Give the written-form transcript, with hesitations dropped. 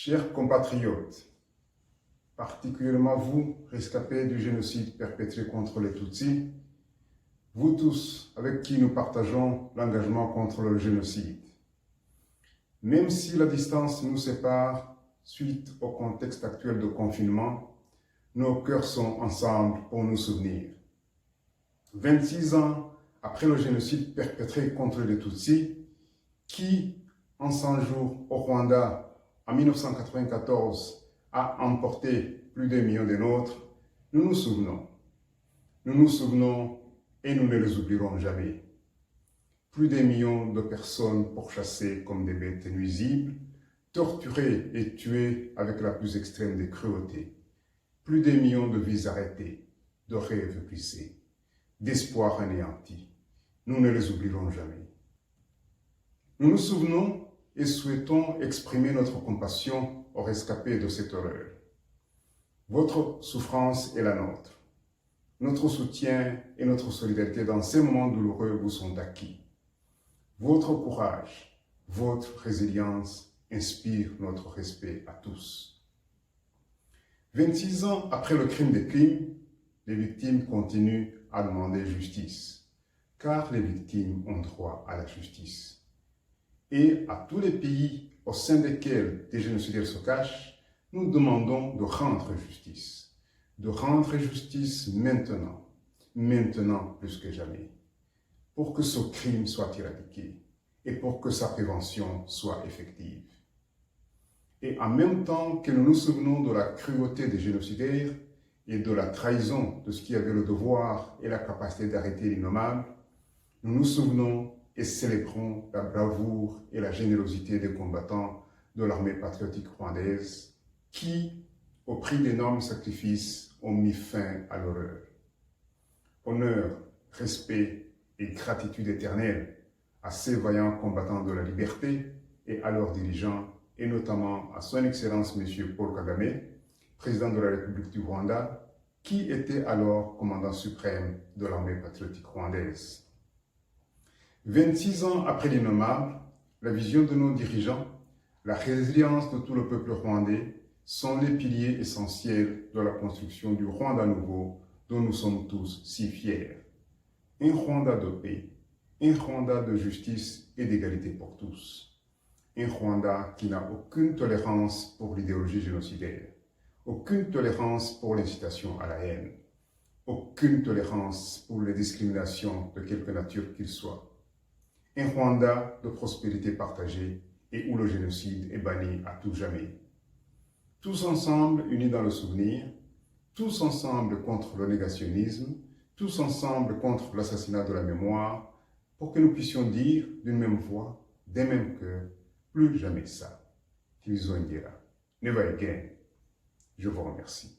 Chers compatriotes, particulièrement vous, rescapés du génocide perpétré contre les Tutsis, vous tous avec qui nous partageons l'engagement contre le génocide. Même si la distance nous sépare suite au contexte actuel de confinement, nos cœurs sont ensemble pour nous souvenir. 26 ans après le génocide perpétré contre les Tutsis, qui, en 100 jours au Rwanda, en 1994, a emporté plus d'1 million de nôtres, nous nous souvenons. Nous nous souvenons et nous ne les oublierons jamais. Plus d'1 million de personnes pourchassées comme des bêtes nuisibles, torturées et tuées avec la plus extrême des cruautés. Plus d'1 million de vies arrêtées, de rêves brisés, d'espoir anéantis. Nous ne les oublierons jamais. Nous nous souvenons et souhaitons exprimer notre compassion aux rescapés de cette horreur. Votre souffrance est la nôtre. Notre soutien et notre solidarité dans ces moments douloureux vous sont acquis. Votre courage, votre résilience inspirent notre respect à tous. 26 ans après le crime des crimes, les victimes continuent à demander justice, car les victimes ont droit à la justice. Et à tous les pays au sein desquels des génocidaires se cachent, nous demandons de rendre justice. De rendre justice maintenant plus que jamais, pour que ce crime soit éradiqué et pour que sa prévention soit effective. Et en même temps que nous nous souvenons de la cruauté des génocidaires et de la trahison de ceux qui avaient le devoir et la capacité d'arrêter l'innommable, nous nous souvenons et célébrons la bravoure et la générosité des combattants de l'armée patriotique rwandaise qui, au prix d'énormes sacrifices, ont mis fin à l'horreur. Honneur, respect et gratitude éternelle à ces vaillants combattants de la liberté et à leurs dirigeants, et notamment à son Excellence M. Paul Kagame, président de la République du Rwanda, qui était alors commandant suprême de l'armée patriotique rwandaise. 26 ans après l'innommable, la vision de nos dirigeants, la résilience de tout le peuple rwandais sont les piliers essentiels de la construction du Rwanda nouveau dont nous sommes tous si fiers. Un Rwanda de paix, un Rwanda de justice et d'égalité pour tous. Un Rwanda qui n'a aucune tolérance pour l'idéologie génocidaire, aucune tolérance pour l'incitation à la haine, aucune tolérance pour les discriminations de quelque nature qu'il soit. Un Rwanda de prospérité partagée et où le génocide est banni à tout jamais. Tous ensemble unis dans le souvenir, tous ensemble contre le négationnisme, tous ensemble contre l'assassinat de la mémoire, pour que nous puissions dire d'une même voix, d'un même cœur, plus jamais ça. Kizongera. Never again. Je vous remercie.